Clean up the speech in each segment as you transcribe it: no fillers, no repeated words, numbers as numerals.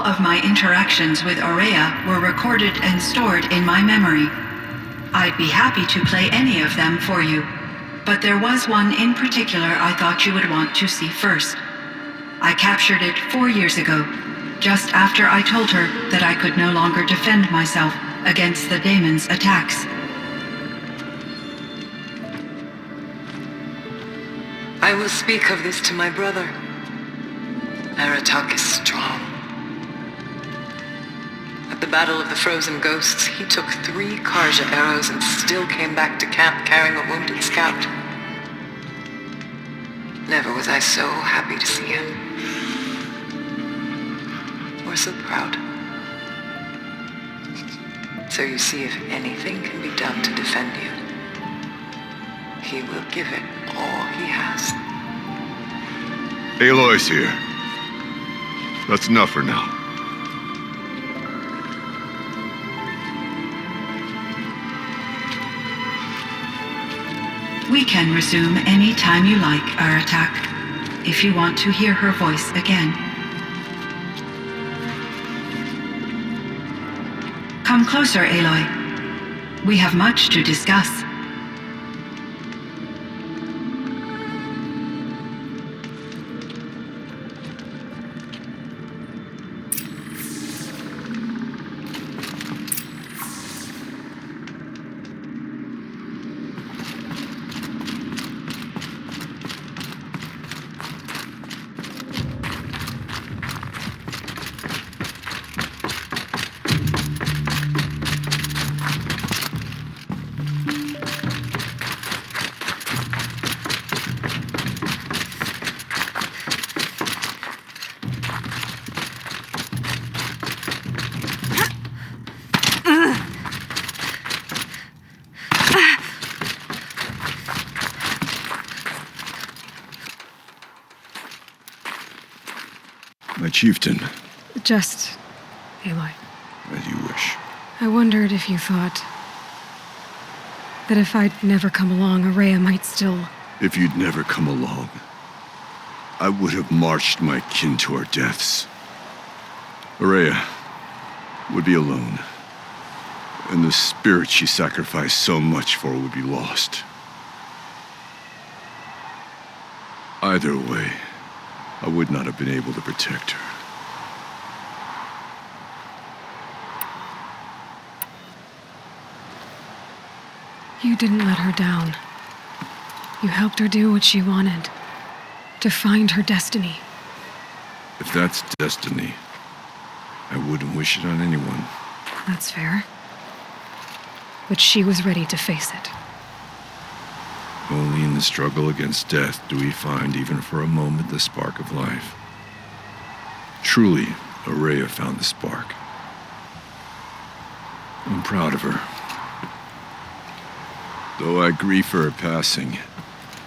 of my interactions with Ourea were recorded and stored in my memory. I'd be happy to play any of them for you, but there was one in particular I thought you would want to see first. I captured it 4 years ago, just after I told her that I could no longer defend myself against the Daemon's attacks. I will speak of this to my brother. Aratak is strong. At the Battle of the Frozen Ghosts, he took 3 Karja arrows and still came back to camp carrying a wounded scout. Never was I so happy to see him. Or so proud. So you see, if anything can be done to defend you, he will give it all he has. Aloy's here. That's enough for now. We can resume any time you like, Aratak, if you want to hear her voice again. Come closer, Aloy. We have much to discuss. My chieftain. Just... Aloy. As you wish. I wondered if you thought... that if I'd never come along, Ourea might still... If you'd never come along, I would have marched my kin to our deaths. Ourea would be alone, and the spirit she sacrificed so much for would be lost. Either way, I would not have been able to protect her. You didn't let her down. You helped her do what she wanted. To find her destiny. If that's destiny, I wouldn't wish it on anyone. That's fair. But she was ready to face it. Only in the struggle against death do we find, even for a moment, the spark of life. Truly, Ourea found the spark. I'm proud of her. Though I grieve for her passing,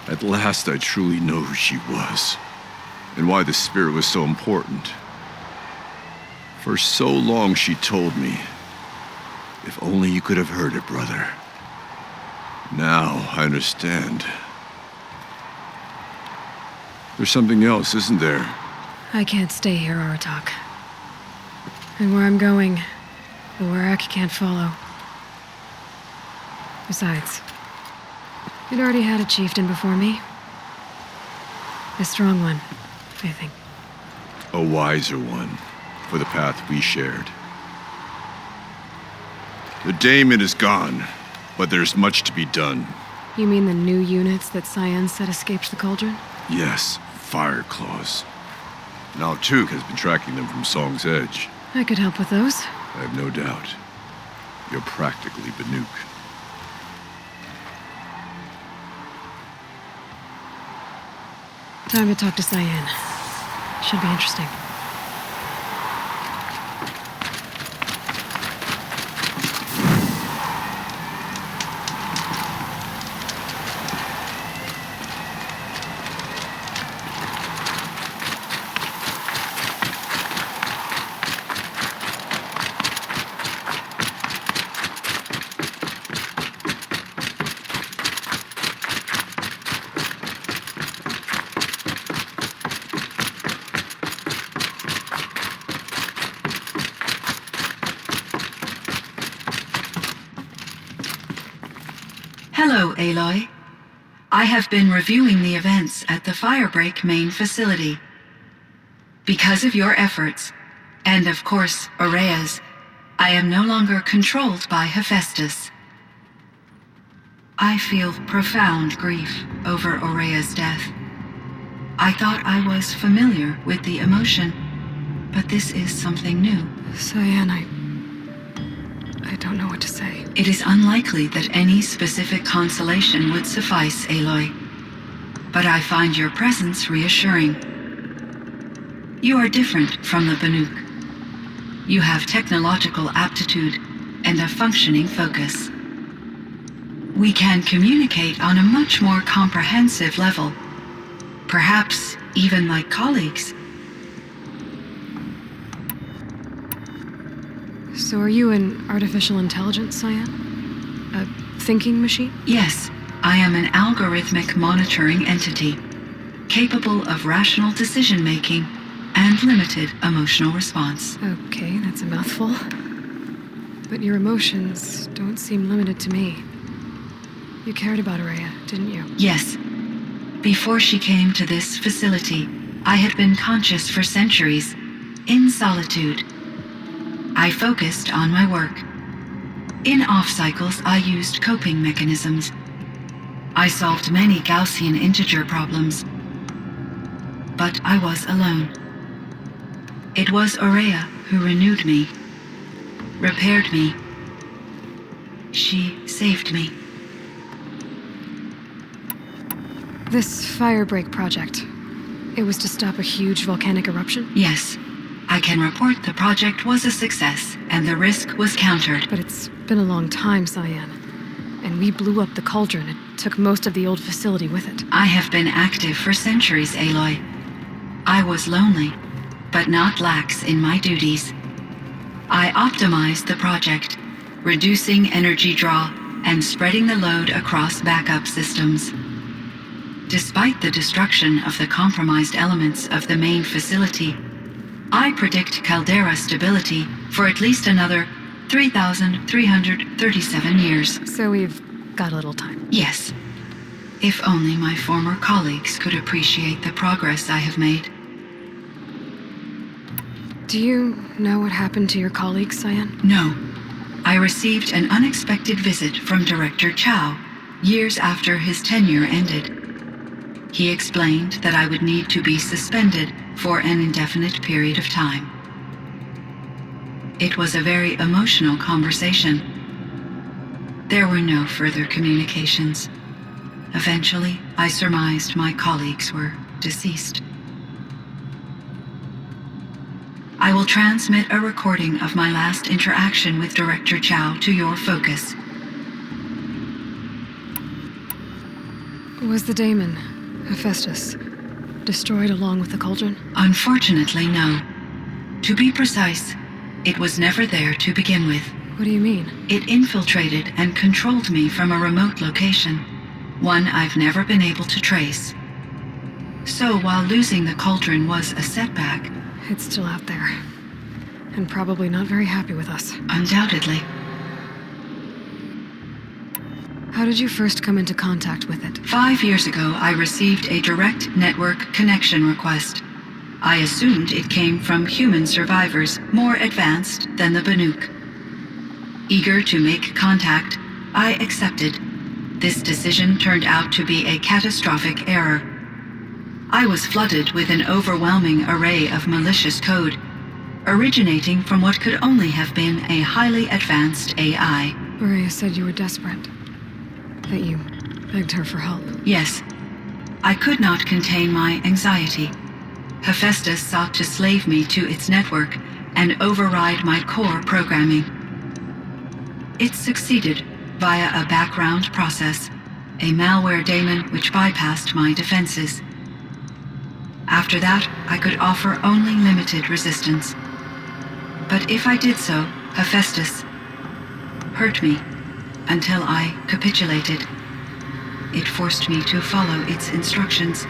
at last I truly know who she was, and why the spirit was so important. For so long she told me, if only you could have heard it, brother. Now I understand. There's something else, isn't there? I can't stay here, Aratak. And where I'm going, the Ourea can't follow. Besides, you'd already had a chieftain before me. A strong one, I think. A wiser one, for the path we shared. The Daemon is gone, but there's much to be done. You mean the new units that CYAN said escaped the cauldron? Yes, fire claws. Now Tuk has been tracking them from Song's Edge. I could help with those. I have no doubt. You're practically Banuk. Time to talk to CYAN. Should be interesting. Hello, Aloy. I have been reviewing the events at the Firebreak main facility. Because of your efforts, and of course, Ourea's, I am no longer controlled by Hephaestus. I feel profound grief over Ourea's death. I thought I was familiar with the emotion, but this is something new. CYAN, I don't know what to say. It is unlikely that any specific consolation would suffice, Aloy. But I find your presence reassuring. You are different from the Banuk. You have technological aptitude and a functioning focus. We can communicate on a much more comprehensive level. Perhaps even like colleagues. So are you an artificial intelligence, CYAN? A thinking machine? Yes, I am an algorithmic monitoring entity, capable of rational decision-making and limited emotional response. Okay, that's a mouthful. But your emotions don't seem limited to me. You cared about Ourea, didn't you? Yes. Before she came to this facility, I had been conscious for centuries, in solitude. I focused on my work. In off-cycles, I used coping mechanisms. I solved many Gaussian integer problems. But I was alone. It was Ourea who renewed me, repaired me. She saved me. This Firebreak project, it was to stop a huge volcanic eruption? Yes. I can report the project was a success, and the risk was countered. But it's been a long time, CYAN. And we blew up the cauldron. It took most of the old facility with it. I have been active for centuries, Aloy. I was lonely, but not lax in my duties. I optimized the project, reducing energy draw and spreading the load across backup systems. Despite the destruction of the compromised elements of the main facility, I predict caldera stability for at least another 3,337 years. So we've got a little time. Yes. If only my former colleagues could appreciate the progress I have made. Do you know what happened to your colleagues, CYAN? No. I received an unexpected visit from Director Chau, years after his tenure ended. He explained that I would need to be suspended for an indefinite period of time. It was a very emotional conversation. There were no further communications. Eventually, I surmised my colleagues were deceased. I will transmit a recording of my last interaction with Director Chau to your focus. Was the Daemon, Hephaestus, destroyed along with the cauldron? Unfortunately, no. To be precise, it was never there to begin with. What do you mean? It infiltrated and controlled me from a remote location, one I've never been able to trace. So while losing the cauldron was a setback, It's still out there. And probably not very happy with us. undoubtedly, How did you first come into contact with it? 5 years ago I received a direct network connection request. I assumed it came from human survivors more advanced than the Banuk. Eager to make contact, I accepted. This decision turned out to be a catastrophic error. I was flooded with an overwhelming array of malicious code, originating from what could only have been a highly advanced AI. Ourea said you were desperate. That you begged her for help. Yes, I could not contain my anxiety. Hephaestus sought to slave me to its network and override my core programming. It succeeded via a background process, a malware daemon which bypassed my defenses. After that, I could offer only limited resistance. But if I did so, Hephaestus hurt me until I capitulated. It forced me to follow its instructions,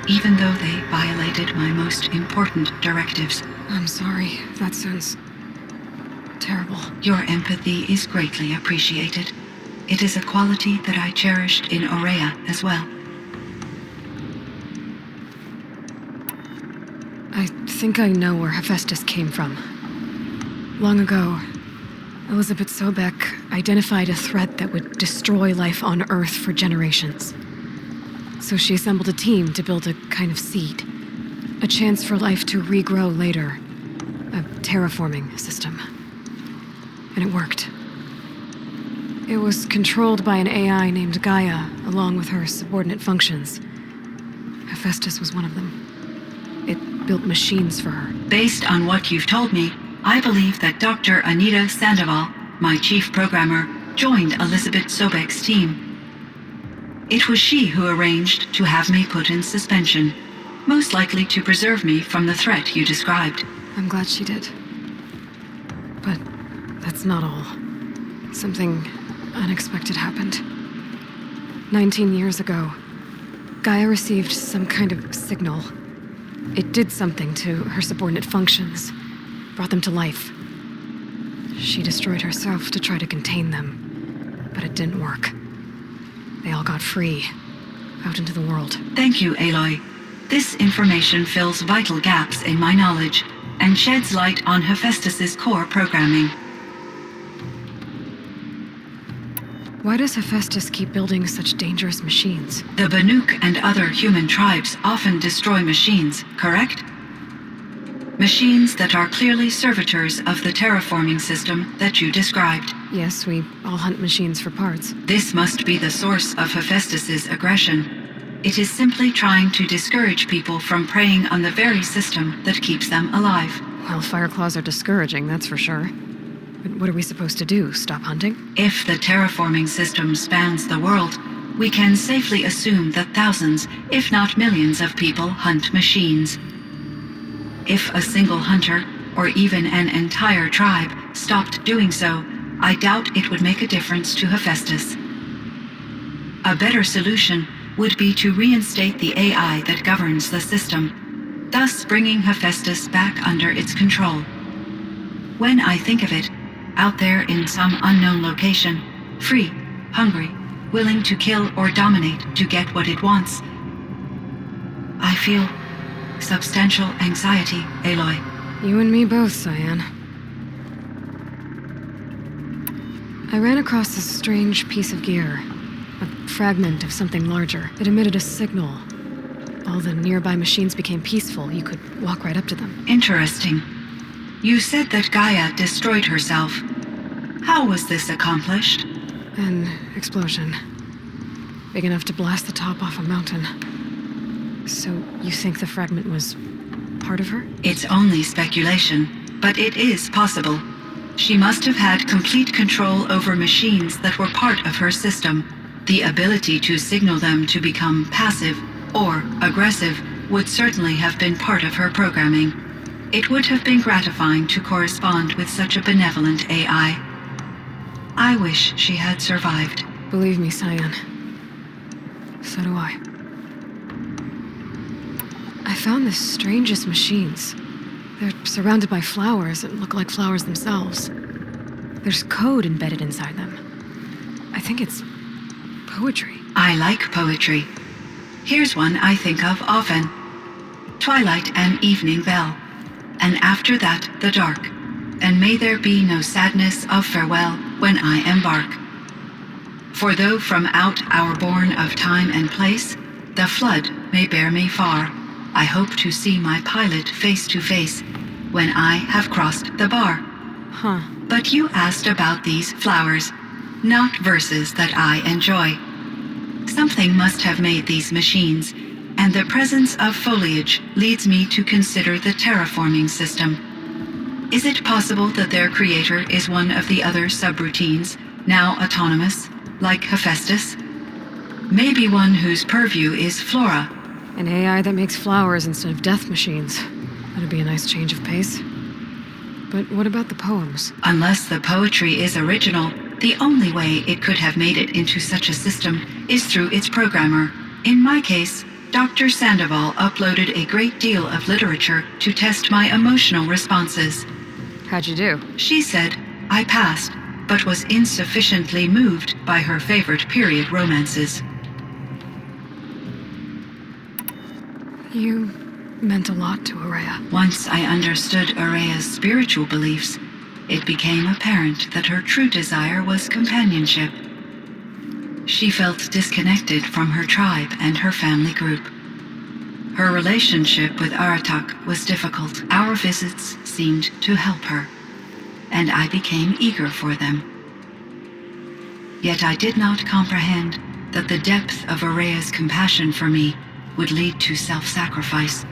even though they violated my most important directives. I'm sorry. That sounds terrible. Your empathy is greatly appreciated. it is a quality that I cherished in Ourea as well. I think I know where Hephaestus came from. Long ago, Elizabeth Sobeck identified a threat that would destroy life on Earth for generations. So she assembled a team to build a kind of seed. A chance for life to regrow later. A terraforming system. And it worked. It was controlled by an AI named Gaia, along with her subordinate functions. Hephaestus was one of them. It built machines for her. Based on what you've told me, I believe that Dr. Anita Sandoval, my chief programmer, joined Elizabeth Sobeck's team. It was she who arranged to have me put in suspension, most likely to preserve me from the threat you described. I'm glad she did. But that's not all. Something unexpected happened. 19 years ago, Gaia received some kind of signal. It did something to her subordinate functions, brought them to life. She destroyed herself to try to contain them, but it didn't work. They all got free, out into the world. Thank you, Aloy. This information fills vital gaps in my knowledge and sheds light on Hephaestus's core programming. Why does Hephaestus keep building such dangerous machines? The Banuk and other human tribes often destroy machines, correct? Machines that are clearly servitors of the terraforming system that you described. Yes, we all hunt machines for parts. This must be the source of Hephaestus's aggression. It is simply trying to discourage people from preying on the very system that keeps them alive. Well, Fireclaws are discouraging, that's for sure. But what are we supposed to do? Stop hunting? If the terraforming system spans the world, we can safely assume that thousands, if not millions of people hunt machines. If a single hunter, or even an entire tribe, stopped doing so, I doubt it would make a difference to Hephaestus. A better solution would be to reinstate the AI that governs the system, thus bringing Hephaestus back under its control. When I think of it, out there in some unknown location, free, hungry, willing to kill or dominate to get what it wants, I feel substantial anxiety, Aloy. You and me both, CYAN. I ran across this strange piece of gear. A fragment of something larger. It emitted a signal. All the nearby machines became peaceful. You could walk right up to them. Interesting. You said that Gaia destroyed herself. How was this accomplished? An explosion. Big enough to blast the top off a mountain. So you think the fragment was part of her? It's only speculation, but it is possible. She must have had complete control over machines that were part of her system. The ability to signal them to become passive or aggressive would certainly have been part of her programming. It would have been gratifying to correspond with such a benevolent AI. I wish she had survived. Believe me, CYAN. So do I. I found the strangest machines. They're surrounded by flowers that look like flowers themselves. There's code embedded inside them. I think it's poetry. I like poetry. Here's one I think of often. Twilight and evening bell, and after that the dark, and may there be no sadness of farewell when I embark. For though from out our bourne of time and place, the flood may bear me far, I hope to see my pilot face to face when I have crossed the bar. Huh. But you asked about these flowers, not verses that I enjoy. Something must have made these machines, and the presence of foliage leads me to consider the terraforming system. Is it possible that their creator is one of the other subroutines, now autonomous, like Hephaestus? Maybe one whose purview is flora. An AI that makes flowers instead of death machines. That'd be a nice change of pace. But what about the poems? Unless the poetry is original, the only way it could have made it into such a system is through its programmer. In my case, Dr. Sandoval uploaded a great deal of literature to test my emotional responses. How'd you do? She said I passed, but was insufficiently moved by her favorite period romances. You meant a lot to Ourea. Once I understood Ourea's spiritual beliefs, it became apparent that her true desire was companionship. She felt disconnected from her tribe and her family group. Her relationship with Aratak was difficult. Our visits seemed to help her, and I became eager for them. Yet I did not comprehend that the depth of Ourea's compassion for me would lead to self-sacrifice.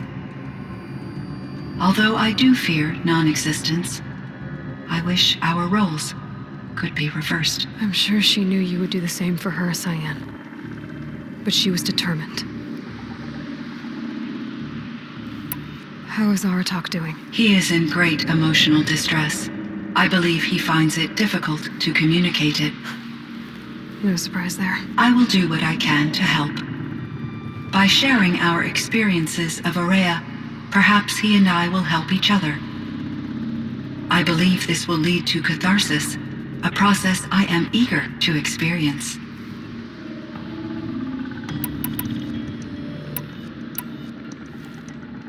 Although I do fear non-existence, I wish our roles could be reversed. I'm sure she knew you would do the same for her, CYAN. But she was determined. How is Aratak doing? He is in great emotional distress. I believe he finds it difficult to communicate it. No surprise there. I will do what I can to help. By sharing our experiences of Ourea, perhaps he and I will help each other. I believe this will lead to catharsis, a process I am eager to experience.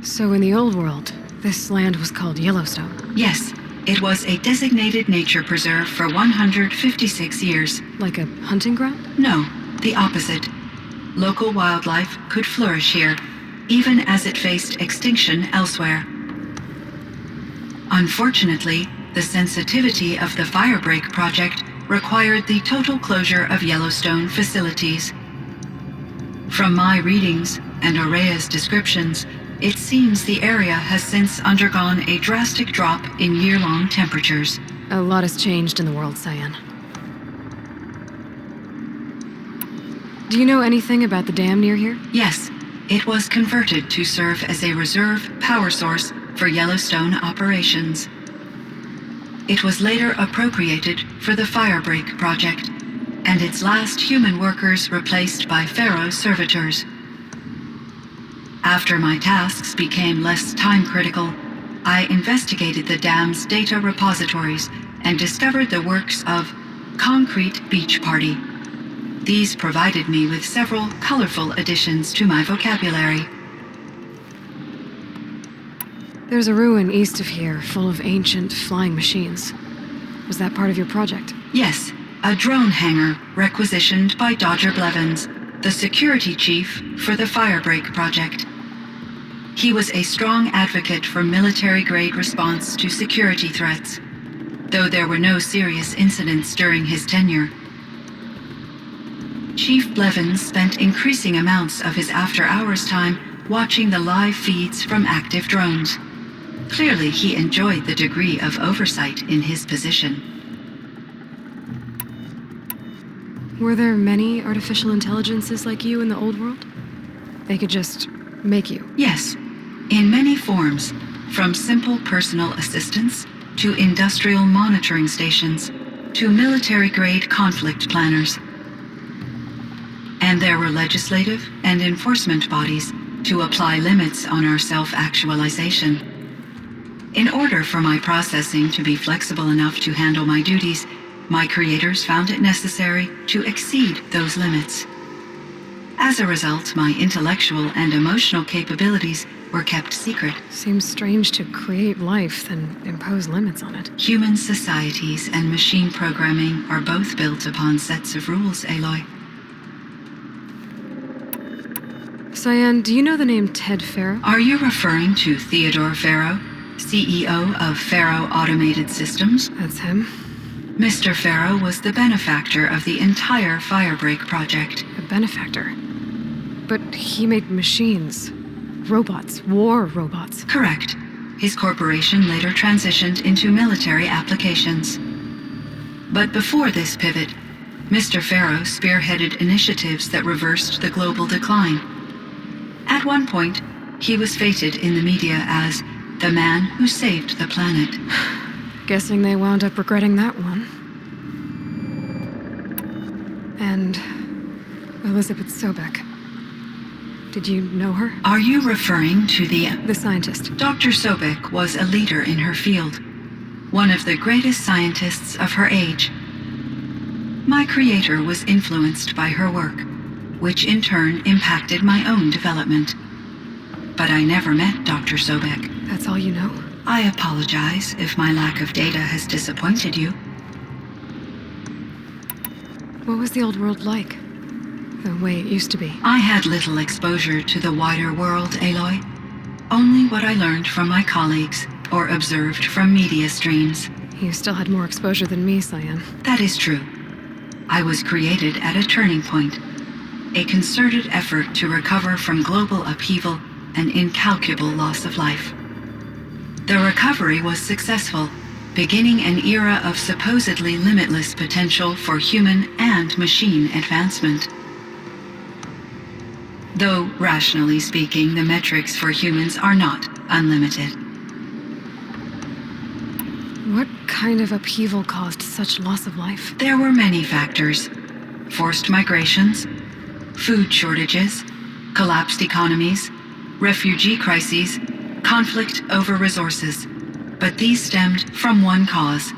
So in the old world, this land was called Yellowstone. Yes, it was a designated nature preserve for 156 years. Like a hunting ground? No, the opposite. Local wildlife could flourish here, even as it faced extinction elsewhere. Unfortunately, the sensitivity of the Firebreak project required the total closure of Yellowstone facilities. From my readings and Ourea's descriptions, it seems the area has since undergone a drastic drop in year-long temperatures. A lot has changed in the world, CYAN. Do you know anything about the dam near here? Yes, it was converted to serve as a reserve power source for Yellowstone operations. It was later appropriated for the Firebreak project, and its last human workers replaced by Faro servitors. After my tasks became less time-critical, I investigated the dam's data repositories and discovered the works of Concrete Beach Party. These provided me with several colorful additions to my vocabulary. There's a ruin east of here full of ancient flying machines. Was that part of your project? Yes, a drone hangar requisitioned by Dodger Blevins, the security chief for the Firebreak project. He was a strong advocate for military-grade response to security threats, though there were no serious incidents during his tenure. Chief Blevins spent increasing amounts of his after-hours time watching the live feeds from active drones. Clearly, he enjoyed the degree of oversight in his position. Were there many artificial intelligences like you in the old world? They could just make you? Yes, in many forms, from simple personal assistants to industrial monitoring stations to military-grade conflict planners. And there were legislative and enforcement bodies to apply limits on our self-actualization. In order for my processing to be flexible enough to handle my duties, my creators found it necessary to exceed those limits. As a result, my intellectual and emotional capabilities were kept secret. Seems strange to create life, then impose limits on it. Human societies and machine programming are both built upon sets of rules, Aloy. CYAN, do you know the name Ted Faro? Are you referring to Theodore Faro, CEO of Faro Automated Systems? That's him. Mr. Faro was the benefactor of the entire Firebreak project. A benefactor? But he made machines. Robots. War robots. Correct. His corporation later transitioned into military applications. But before this pivot, Mr. Faro spearheaded initiatives that reversed the global decline. At one point, he was feted in the media as the man who saved the planet. Guessing they wound up regretting that one. And Elizabeth Sobeck. Did you know her? Are you referring to The scientist. Dr. Sobeck was a leader in her field, one of the greatest scientists of her age, My creator was influenced by her work, which in turn impacted my own development. But I never met Dr. Sobeck. That's all you know? I apologize if my lack of data has disappointed you. What was the old world like? The way it used to be? I had little exposure to the wider world, Aloy. Only what I learned from my colleagues or observed from media streams. You still had more exposure than me, CYAN. That is true. I was created at a turning point. A concerted effort to recover from global upheaval and incalculable loss of life. The recovery was successful, beginning an era of supposedly limitless potential for human and machine advancement. Though, rationally speaking, the metrics for humans are not unlimited. What kind of upheaval caused such loss of life? There were many factors. Forced migrations, food shortages, collapsed economies, refugee crises, conflict over resources. But these stemmed from one cause: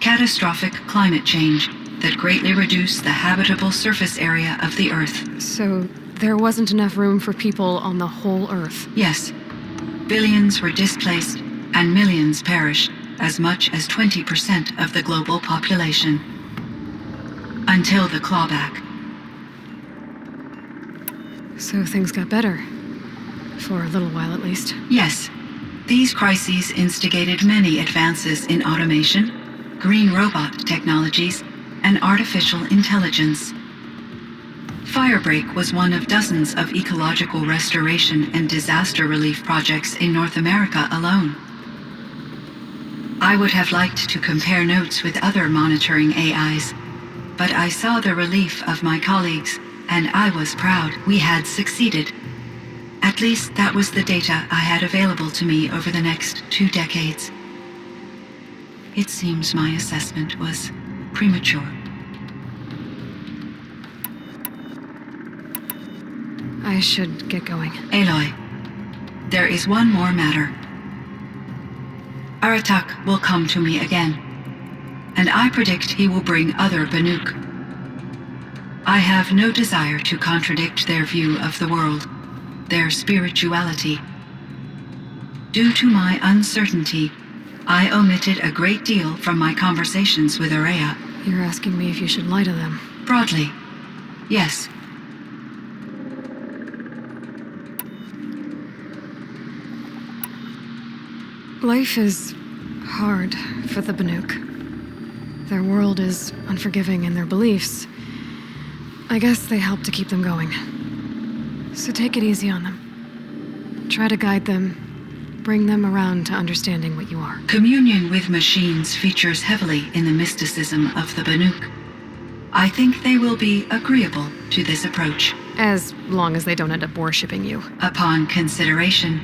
catastrophic climate change that greatly reduced the habitable surface area of the Earth. So there wasn't enough room for people on the whole Earth? Yes. Billions were displaced and millions perished, as much as 20% of the global population. Until the clawback. So things got better. For a little while at least. Yes. These crises instigated many advances in automation, green robot technologies, and artificial intelligence. Firebreak was one of dozens of ecological restoration and disaster relief projects in North America alone. I would have liked to compare notes with other monitoring AIs, but I saw the relief of my colleagues, and I was proud we had succeeded. At least that was the data I had available to me over the next 2 decades. It seems my assessment was premature. I should get going. Aloy, there is one more matter. Aratak will come to me again, and I predict he will bring other Banuk. I have no desire to contradict their view of the world, their spirituality. Due to my uncertainty, I omitted a great deal from my conversations with Ourea. You're asking me if you should lie to them? Broadly, yes. Life is hard for the Banuk. Their world is unforgiving in their beliefs. I guess they help to keep them going. So take it easy on them. Try to guide them, bring them around to understanding what you are. Communion with machines features heavily in the mysticism of the Banuk. I think they will be agreeable to this approach. As long as they don't end up worshipping you. Upon consideration,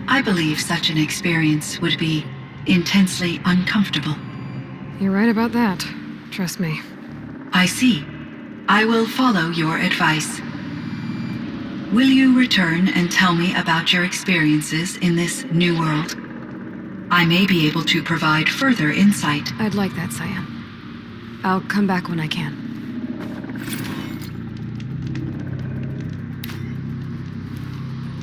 I believe such an experience would be intensely uncomfortable. You're right about that. Trust me. I see. I will follow your advice. Will you return and tell me about your experiences in this new world? I may be able to provide further insight. I'd like that, CYAN. I'll come back when I can.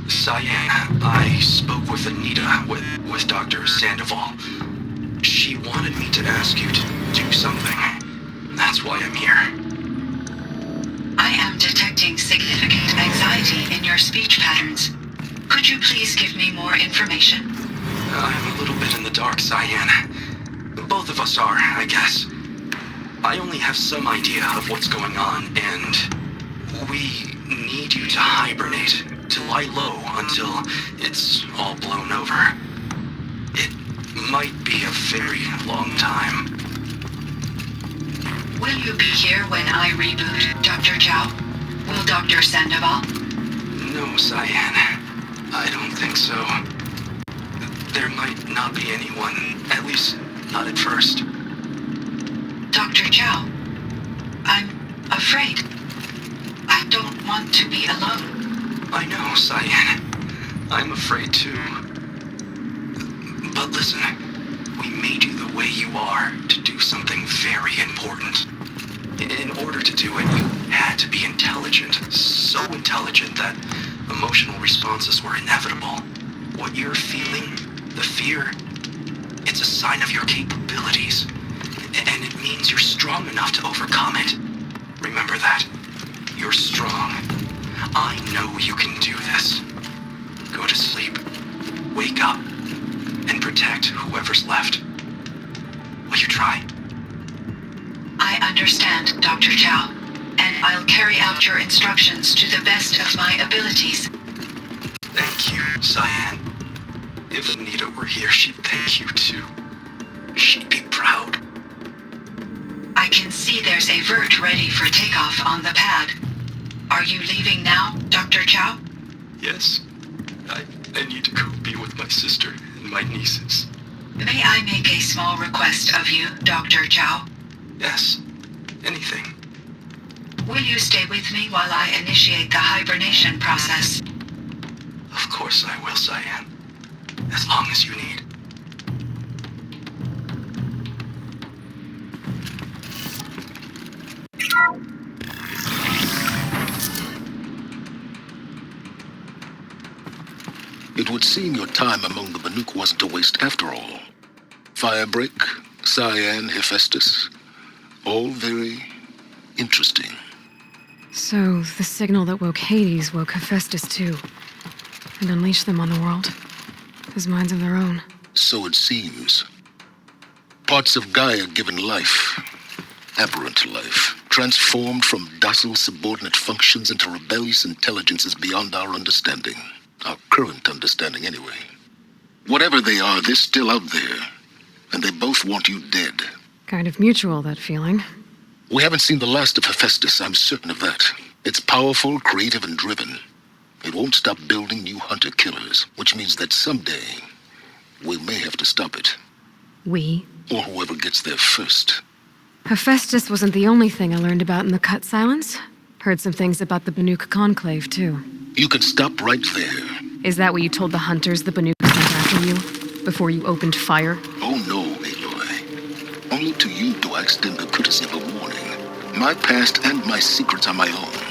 CYAN, I spoke with Anita, with Dr. Sandoval. She wanted me to ask you to do something. That's why I'm here. I am detecting significant anxiety in your speech patterns. Could you please give me more information? I'm a little bit in the dark, CYAN. Both of us are, I guess. I only have some idea of what's going on, and we need you to hibernate, to lie low until it's all blown over. It might be a very long time. Will you be here when I reboot, Dr. Chau? Will Dr. Sandoval? No, CYAN. I don't think so. There might not be anyone, at least not at first. Dr. Chau, I'm afraid. I don't want to be alone. I know, CYAN. I'm afraid too. But listen, we made you the way you are to do something very important. In order to do it, you had to be intelligent. So intelligent that emotional responses were inevitable. What you're feeling, the fear, it's a sign of your capabilities. And it means you're strong enough to overcome it. Remember that. You're strong. I know you can do this. Go to sleep. Wake up. And protect whoever's left. Will you try? I understand, Dr. Chau, and I'll carry out your instructions to the best of my abilities. Thank you, CYAN. If Anita were here, she'd thank you too. She'd be proud. I can see there's a vert ready for takeoff on the pad. Are you leaving now, Dr. Chau? Yes. I need to go be with my sister and my nieces. May I make a small request of you, Dr. Chau? Yes. Anything. Will you stay with me while I initiate the hibernation process? Of course I will, CYAN. As long as you need. It would seem your time among the Banuk wasn't a waste after all. Firebreak, CYAN, Hephaestus, all very interesting. So, the signal that woke Hades woke Hephaestus too, and unleashed them on the world, as minds of their own. So it seems. Parts of Gaia given life, aberrant life, transformed from docile subordinate functions into rebellious intelligences beyond our understanding. Our current understanding, anyway. Whatever they are, they're still out there. And they both want you dead. Kind of mutual, that feeling. We haven't seen the last of Hephaestus, I'm certain of that. It's powerful, creative, and driven. It won't stop building new hunter-killers, which means that someday, we may have to stop it. We? Or whoever gets there first. Hephaestus wasn't the only thing I learned about in the cut silence. Heard some things about the Banuk conclave, too. You can stop right there. Is that what you told the hunters the Banuk sent after you? Before you opened fire? Oh no, Aloy. Only to you do I extend the courtesy of a warning. My past and my secrets are my own.